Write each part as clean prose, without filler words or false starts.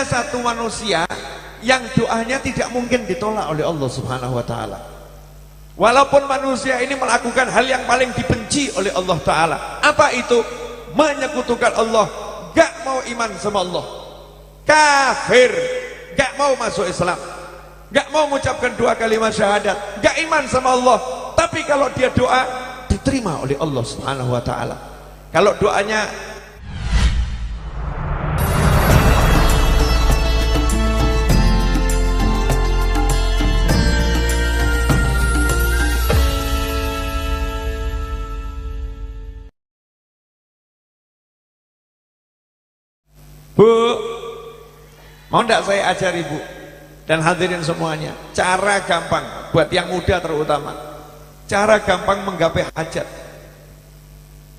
Ada satu manusia yang doanya tidak mungkin ditolak oleh Allah Subhanahu wa Ta'ala. Walaupun manusia ini melakukan hal yang paling dibenci oleh Allah Ta'ala. Apa itu? Menyekutukan Allah, gak mau iman sama Allah, kafir, gak mau masuk Islam, gak mau mengucapkan 2 kalimat syahadat, gak iman sama Allah. Tapi kalau dia doa, diterima oleh Allah Subhanahu wa Ta'ala. Kalau doanya Bu, mau ndak saya ajari Bu dan hadirin semuanya, cara gampang buat yang muda terutama, cara gampang menggapai hajat,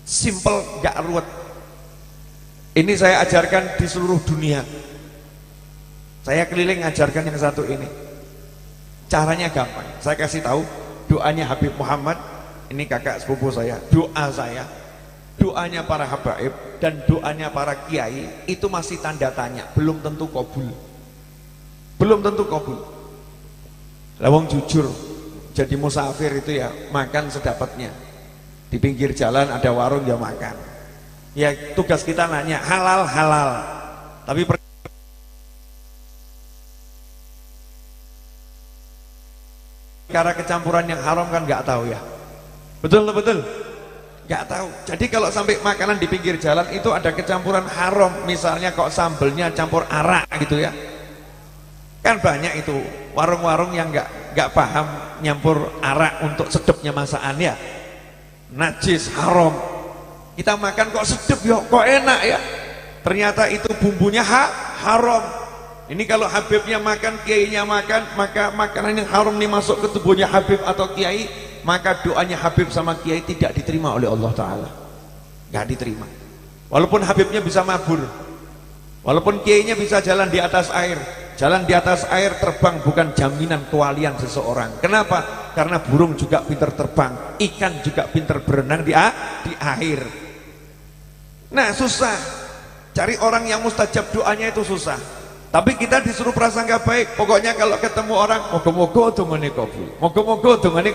simple, gak ruwet. Ini saya ajarkan di seluruh dunia. Saya keliling ajarkan yang satu ini. Caranya gampang. Saya kasih tahu doanya Habib Muhammad. Ini kakak sepupu saya. Doa saya, doanya para habaib dan doanya para kiai itu masih tanda tanya, belum tentu kabul, belum tentu kabul. Lawang jujur, jadi musafir itu ya makan sedapatnya. Di pinggir jalan ada warung ya makan. Ya tugas kita nanya halal halal, tapi perkara kecampuran yang haram kan nggak tahu ya. Betul betul. Gak tahu. Jadi kalau sampai makanan di pinggir jalan itu ada kecampuran haram, misalnya kok sambelnya campur arak gitu ya, kan banyak itu warung-warung yang gak paham nyampur arak untuk sedapnya masakan ya, najis, haram. Kita makan kok sedap ya, kok enak ya, ternyata itu bumbunya haram. Ini kalau Habibnya makan, kiainya makan, maka makanan yang haram ini masuk ke tubuhnya Habib atau kiai, maka doanya Habib sama kiai tidak diterima oleh Allah Ta'ala. Gak diterima. Walaupun Habibnya bisa mabur, walaupun kiainya bisa jalan di atas air. Jalan di atas air terbang bukan jaminan kewalian seseorang. Kenapa? Karena burung juga pintar terbang, ikan juga pintar berenang di air. Nah susah, cari orang yang mustajab doanya itu susah. Tapi kita disuruh prasangka baik. Pokoknya kalau ketemu orang, moga-moga dongane kabul, moga-moga dongane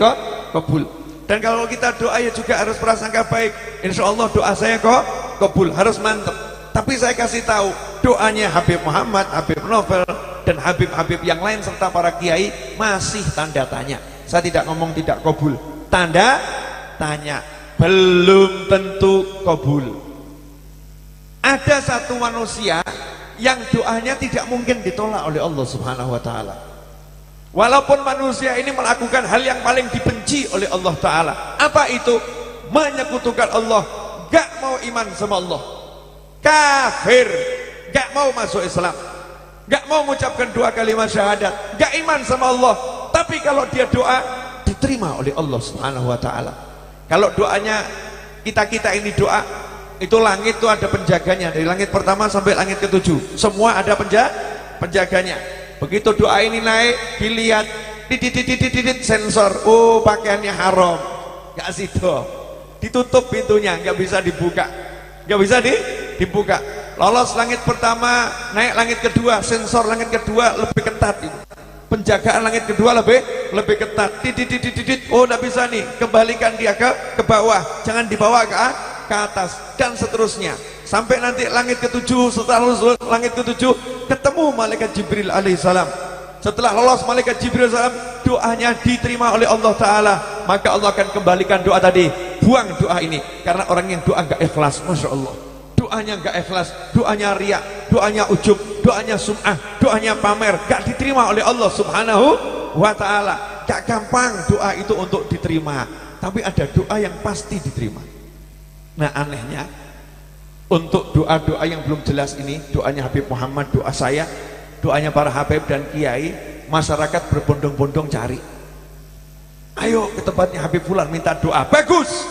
kabul. Dan kalau kita doa ya juga harus prasangka baik. Insya Allah doa saya kok kabul, harus mantep. Tapi saya kasih tahu, doanya Habib Muhammad, Habib Novel, dan Habib-Habib yang lain serta para kiai masih tanda tanya. Saya tidak ngomong tidak kabul, tanda tanya, belum tentu kabul. Ada satu manusia yang doanya tidak mungkin ditolak oleh Allah Subhanahu wa Ta'ala. Walaupun manusia ini melakukan hal yang paling dibenci oleh Allah Ta'ala. Apa itu? Menyekutukan Allah, gak mau iman sama Allah, kafir, gak mau masuk Islam, gak mau mengucapkan 2 kalimat syahadat, gak iman sama Allah. Tapi kalau dia doa, diterima oleh Allah Subhanahu wa Ta'ala. Kalau doanya kita ini doa, itu langit itu ada penjaganya, dari langit pertama sampai langit ke-7 semua ada penjaganya. Begitu doa ini naik, dilihat titit sensor, oh pakaiannya haram, gak sido, ditutup pintunya, gak bisa dibuka, gak bisa dibuka. Lolos langit pertama, naik langit kedua, sensor langit kedua lebih ketat itu. Penjagaan langit kedua lebih ketat, titit, oh gak bisa nih, kembalikan dia ke bawah, jangan dibawa ke atas, dan seterusnya sampai nanti langit ke-7. Setelah lulus langit ke-7 ketemu malaikat Jibril alaihissalam. Setelah lolos malaikat Jibril alaihissalam, doanya diterima oleh Allah Ta'ala. Maka Allah akan kembalikan doa tadi, buang doa ini, karena orang yang doa gak ikhlas. Masya Allah, doanya gak ikhlas, doanya riak, doanya ujub, doanya sum'ah, doanya pamer, gak diterima oleh Allah Subhanahu wa Ta'ala. Gak gampang doa itu untuk diterima, tapi ada doa yang pasti diterima. Nah anehnya, untuk doa-doa yang belum jelas ini, doanya Habib Muhammad, doa saya, doanya para habib dan kiai, masyarakat berbondong-bondong cari. Ayo ke tempatnya Habib Fulan minta doa, bagus.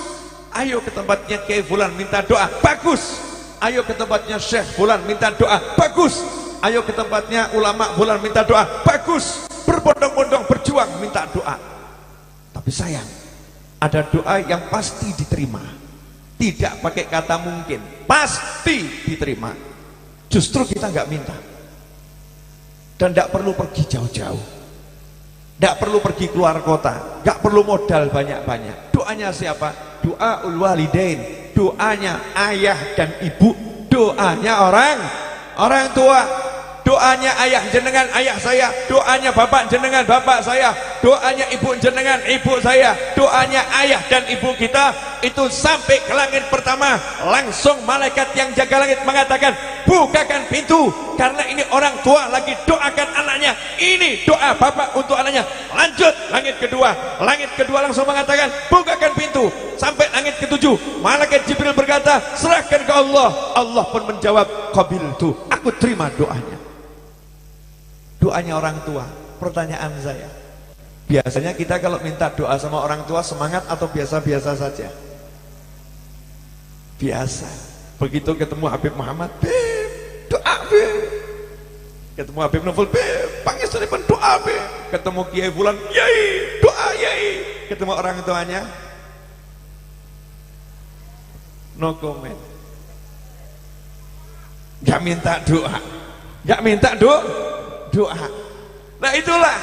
Ayo ke tempatnya Kiai Fulan minta doa, bagus. Ayo ke tempatnya Syekh Fulan minta doa, bagus. Ayo ke tempatnya ulama Fulan minta doa, bagus. Berbondong-bondong berjuang minta doa. Tapi sayang, ada doa yang pasti diterima. Tidak pakai kata mungkin, pasti diterima. Justru kita nggak minta. dan tidak perlu pergi jauh-jauh, tidak perlu pergi keluar kota, tidak perlu modal banyak-banyak. Doanya siapa? Doa walidain, doanya ayah dan ibu, doanya orang tua, doanya ayah jenengan ayah saya, doanya bapak jenengan bapak saya, doanya ibu jenengan ibu saya, doanya ayah dan ibu kita itu sampai ke langit pertama, langsung malaikat yang jaga langit mengatakan bukakan pintu, karena ini orang tua lagi doakan anaknya, ini doa bapak untuk anaknya. Lanjut langit kedua langsung mengatakan bukakan pintu, sampai langit ketujuh malaikat Jibril berkata serahkan ke Allah. Allah pun menjawab qabiltu, aku terima doanya. Doanya orang tua. Pertanyaan saya, biasanya kita kalau minta doa sama orang tua semangat atau biasa-biasa saja? Biasa. Begitu ketemu Habib Muhammad, Beb, doa Beb. Ketemu Habib Novel, Beb, panggil pun doa Beb. Ketemu Kiai Fulan, Yai, doa Yai. Ketemu orang tuanya, no comment. Gak minta doa, gak minta doa. Nah itulah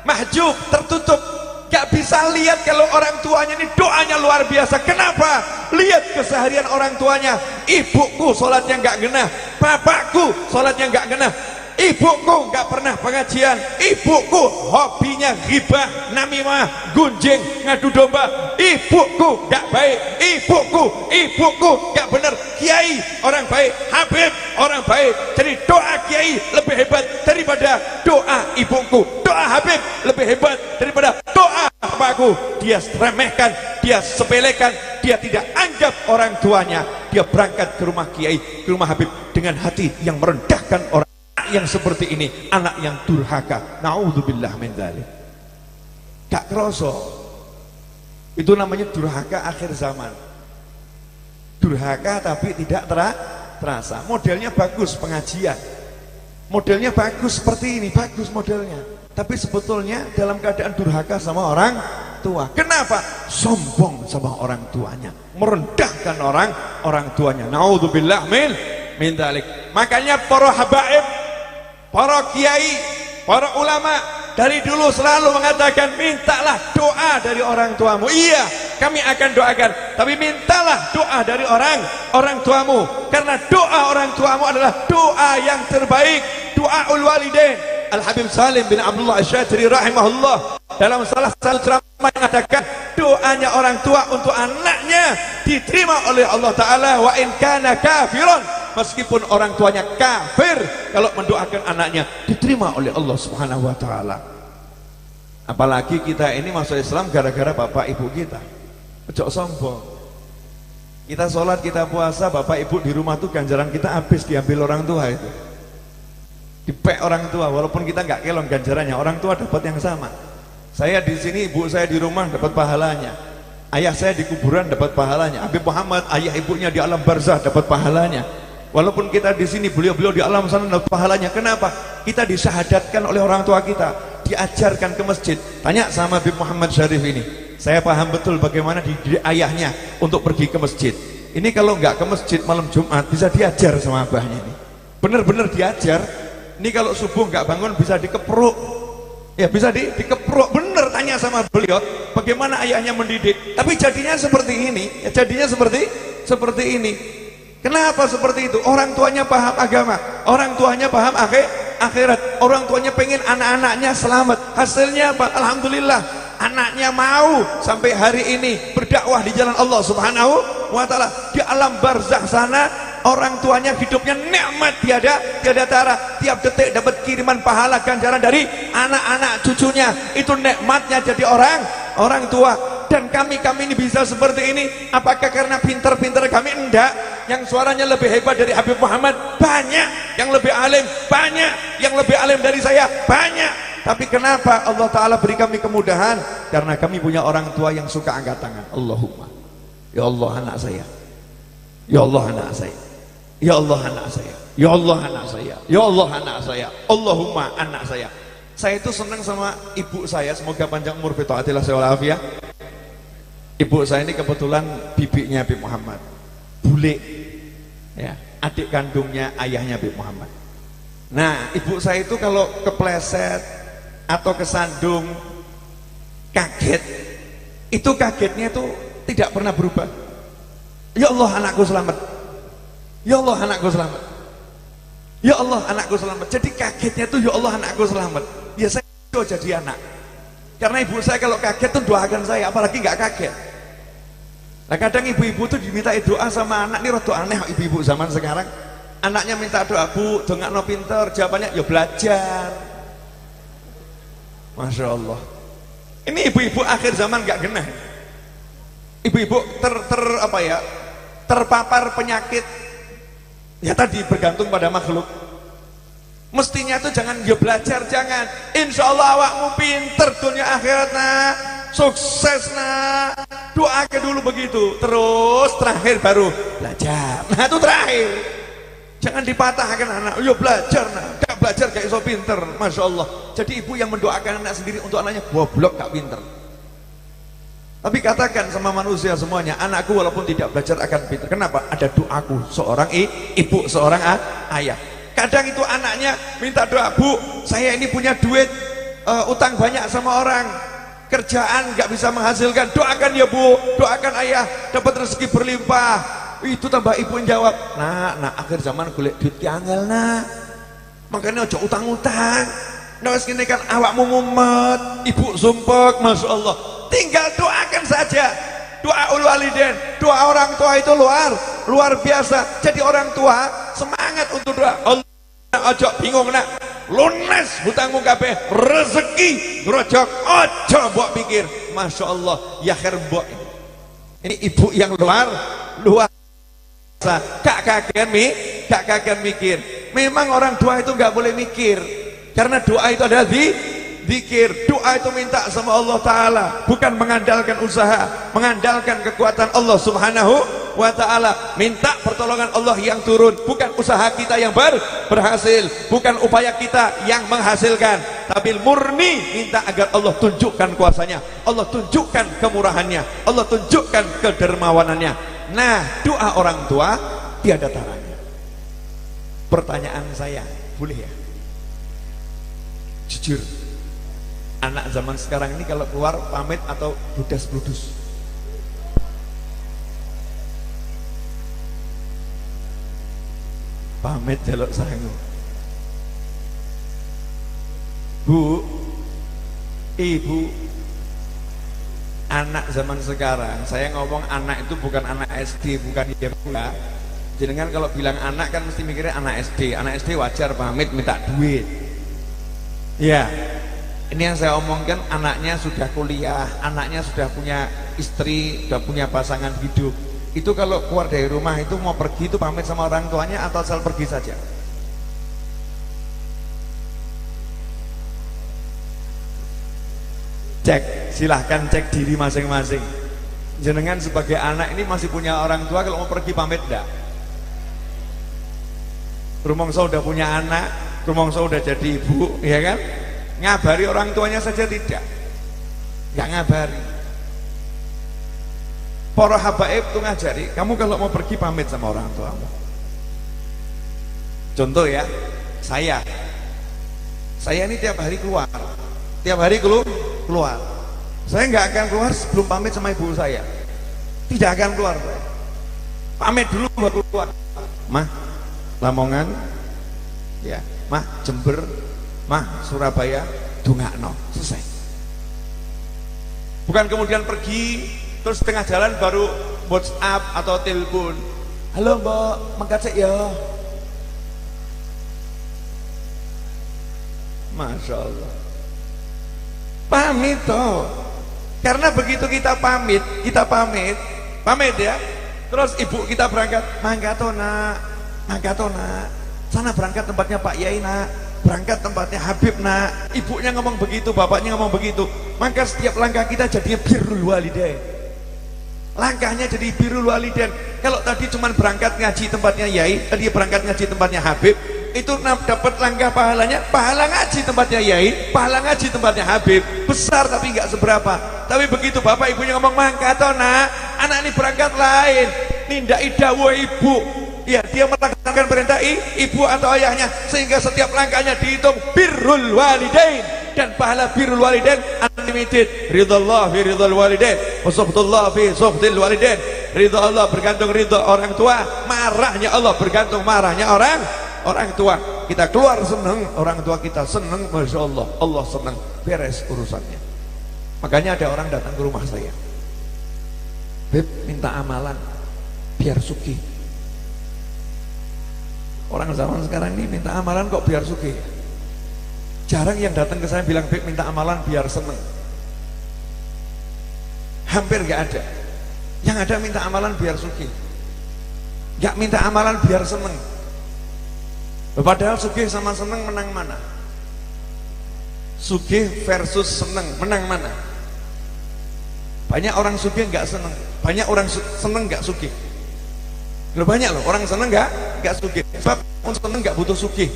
mahjub, tertutup, gak bisa lihat kalau orang tuanya ini doanya luar biasa. Kenapa? Lihat keseharian orang tuanya. Ibuku sholatnya gak genah, bapakku sholatnya gak genah, ibuku gak pernah pengajian, ibuku hobinya ghibah, namimah, gunjing, ngadu domba, ibuku gak baik, ibuku gak benar. Kiai orang baik, Habib orang baik. Jadi doa kiai lebih hebat daripada doa ibuku, doa Habib lebih hebat daripada doa bapakku. Dia remehkan, dia sepelekan, dia tidak anggap orang tuanya. Dia berangkat ke rumah kiai, ke rumah Habib dengan hati yang merendahkan orang. Yang seperti ini anak yang durhaka, naudzubillah min dzalik. Gak kroso, itu namanya durhaka akhir zaman. Durhaka tapi tidak terasa. Modelnya bagus, pengajian modelnya bagus seperti ini, bagus modelnya, tapi sebetulnya dalam keadaan durhaka sama orang tua. Kenapa? Sombong sama orang tuanya, merendahkan orang tuanya, naudzubillah min dzalik. Makanya para habaib, para kiai, para ulama dari dulu selalu mengatakan mintalah doa dari orang tuamu. Iya, kami akan doakan, tapi mintalah doa dari orang tuamu, karena doa orang tuamu adalah doa yang terbaik. Doaul walidain. Al-Habib Salim bin Abdullah Asy-Syadzili rahimahullah dalam salah satu ceramah mengatakan doanya orang tua untuk anaknya diterima oleh Allah Ta'ala. Wa in kana kafiron, meskipun orang tuanya kafir, kalau mendoakan anaknya diterima oleh Allah Subhanahu wa Ta'ala. Apalagi kita ini masuk Islam gara-gara bapak ibu kita. Ojo sombong. Kita sholat, kita puasa, bapak ibu di rumah tuh ganjaran kita habis diambil orang tua itu. Dipek orang tua, walaupun kita nggak kelong ganjarannya, orang tua dapat yang sama. Saya di sini, ibu saya di rumah dapat pahalanya. Ayah saya di kuburan dapat pahalanya. Habib Muhammad, ayah ibunya di alam barzah dapat pahalanya. Walaupun kita di sini, beliau-beliau di alam sana dapat pahalanya. Kenapa? Kita disyahadatkan oleh orang tua kita, diajarkan ke masjid. Tanya sama Habib Muhammad Syarif ini, saya paham betul bagaimana dididik ayahnya untuk pergi ke masjid. Ini kalau nggak ke masjid malam Jumat bisa diajar sama abahnya ini. Bener-bener diajar. Ini kalau subuh nggak bangun bisa dikepruk. Ya bisa dikepruk. Bener, tanya sama beliau bagaimana ayahnya mendidik. Tapi jadinya seperti ini. Ya jadinya seperti ini. Kenapa seperti itu? Orang tuanya paham agama, orang tuanya paham akhirat, orang tuanya pengen anak-anaknya selamat. Hasilnya apa? Alhamdulillah, anaknya mau sampai hari ini berdakwah di jalan Allah Subhanahu wa Ta'ala. Di alam barzakh sana orang tuanya hidupnya nikmat tiada tara. Tiap detik dapat kiriman pahala ganjaran dari anak-anak cucunya. Itu nikmatnya jadi orang tua. Dan kami ini bisa seperti ini apakah karena pinter-pinter kami? Enggak. Yang suaranya lebih hebat dari Habib Muhammad banyak, yang lebih alim banyak, yang lebih alim dari saya banyak. Tapi kenapa Allah Ta'ala beri kami kemudahan? Karena kami punya orang tua yang suka angkat tangan. Allahumma, ya Allah anak saya, ya Allah anak saya, ya Allah anak saya, ya Allah anak saya, ya Allah anak saya, Allahumma anak saya. Saya itu senang sama ibu saya, semoga panjang umur bitaatillah walafiah. Ibu saya ini kebetulan bibinya Habib Muhammad, bule ya, adik kandungnya ayahnya Habib Muhammad. Nah, ibu saya itu kalau kepleset atau kesandung kaget, itu kagetnya itu tidak pernah berubah. Ya Allah anakku selamat, ya Allah anakku selamat, ya Allah anakku selamat. Jadi kagetnya tuh ya Allah anakku selamat. Ya saya jadi anak, karena ibu saya kalau kaget tuh doakan saya, apalagi nggak kaget. Nah kadang ibu-ibu tuh diminta doa sama anak, ini rada aneh ibu-ibu zaman sekarang. Anaknya minta doa, bu dongakno pinter, jawabannya ya belajar. Masya Allah, ini ibu-ibu akhir zaman nggak genah. Ibu-ibu terpapar penyakit, ya tadi bergantung pada makhluk. Mestinya tuh jangan ya belajar, jangan. Insya Allah awakmu pinter dunia akhirat nak, sukses nak, doa ke dulu begitu, terus terakhir baru belajar. Nah itu terakhir, jangan dipatahkan anak, yo belajar nak, gak belajar gak iso pinter. Masya Allah. Jadi ibu yang mendoakan anak sendiri untuk anaknya goblok gak pinter. Tapi katakan sama manusia semuanya, anakku walaupun tidak belajar akan pinter. Kenapa? Ada doaku, seorang ibu, seorang ayah. Kadang itu anaknya minta doa, bu saya ini punya duit, utang banyak sama orang, kerjaan gak bisa menghasilkan, doakan ya bu, doakan ayah dapat rezeki berlimpah. Itu tambah ibu yang jawab, nah akhir zaman golek duit ki angel nak, makanya aja utang-utang. Nah segini kan awakmu ngumet, ibu sumpek. Masya Allah, tinggal doakan saja. Doa ul walidain, doa orang tua itu luar biasa. Jadi orang tua semangat untuk doa. Allah ojo bingung nak, lunas hutangmu kabeh, rezeki grojok, ojo mbok pikir. Masya Allah, ya khair mbok. Ini ibu yang luar gak kaget mikir. Memang orang tua itu gak boleh mikir, karena doa itu adalah zikir. Doa itu minta sama Allah Ta'ala, bukan mengandalkan usaha, mengandalkan kekuatan Allah Subhanahu wa Ta'ala. Minta pertolongan Allah yang turun, bukan usaha kita yang berhasil, bukan upaya kita yang menghasilkan, tapi murni minta agar Allah tunjukkan kuasanya, Allah tunjukkan kemurahannya, Allah tunjukkan kedermawanannya. Nah doa orang tua tiada taranya. Pertanyaan saya, boleh ya? Jujur, anak zaman sekarang ini kalau keluar pamit atau bludas-bludus? Pamit jaluk sangu. Bu, ibu, anak zaman sekarang, saya ngomong anak itu bukan anak SD, bukan ya pula. Jenengan kalau bilang anak kan mesti mikirnya anak SD. Anak SD wajar pamit minta duit. Ya, ini yang saya omongkan, anaknya sudah kuliah, anaknya sudah punya istri, sudah punya pasangan hidup. Itu kalau keluar dari rumah itu mau pergi itu pamit sama orang tuanya atau asal pergi saja? Cek, silahkan cek diri masing-masing. Jenengan sebagai anak ini masih punya orang tua, kalau mau pergi pamit enggak? Rumongso udah punya anak, rumongso udah jadi ibu, ya kan? Ngabari orang tuanya saja tidak, nggak ngabari. Para habaib tuh ngajari, kamu kalau mau pergi pamit sama orang tuamu. Contoh ya, saya ini tiap hari keluar, keluar. Saya nggak akan keluar sebelum pamit sama ibu saya, tidak akan keluar. Pamit dulu baru keluar. Mah, Lamongan, ya, mah Jember, mah Surabaya, dungakno, selesai. Bukan kemudian pergi terus tengah jalan baru WhatsApp atau telepon, halo mbak, mangkat sik ya. Masya Allah, pamit toh. Karena begitu kita pamit ya, terus ibu kita berangkat, mangkat nak, sana berangkat tempatnya Pak Yai nak, berangkat tempatnya Habib nak. Ibunya ngomong begitu, bapaknya ngomong begitu, maka setiap langkah kita jadinya birrul walidain. Langkahnya jadi birrul walidain. Kalau tadi cuma berangkat ngaji tempatnya Yai, tadi berangkat ngaji tempatnya Habib, itu dapat langkah pahalanya, pahala ngaji tempatnya Yai, pahala ngaji tempatnya Habib, besar tapi nggak seberapa. Tapi begitu bapak ibunya ngomong mangkat nak, anak ini berangkat lain, nindaki dawuh ibu, ya dia melaksanakan perintah ibu atau ayahnya, sehingga setiap langkahnya dihitung birrul walidain, dan pahala birrul walidain unlimited. Ridallah fi ridal walidain wa suhtullah fi suhtil walidain. Ridha Allah bergantung ridha orang tua, marahnya Allah bergantung marahnya orang tua. Kita keluar senang, orang tua kita senang, Masya Allah, Allah senang, beres urusannya. Makanya ada orang datang ke rumah saya, Beb, minta amalan biar sugih. Orang zaman sekarang ini minta amalan kok biar sugih. Jarang yang datang ke saya bilang, Beb, minta amalan biar seneng. Hampir gak ada. Yang ada minta amalan biar sugih, gak minta amalan biar seneng. Padahal sugih sama seneng menang mana? Sugih versus seneng, menang mana? Banyak orang sugih gak seneng, banyak orang seneng gak sugih. Banyak loh orang seneng gak sugih. Sebab untuk seneng gak butuh sugih,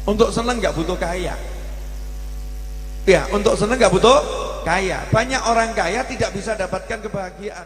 untuk seneng gak butuh kaya. Ya, untuk seneng gak butuh kaya. Banyak orang kaya tidak bisa dapatkan kebahagiaan.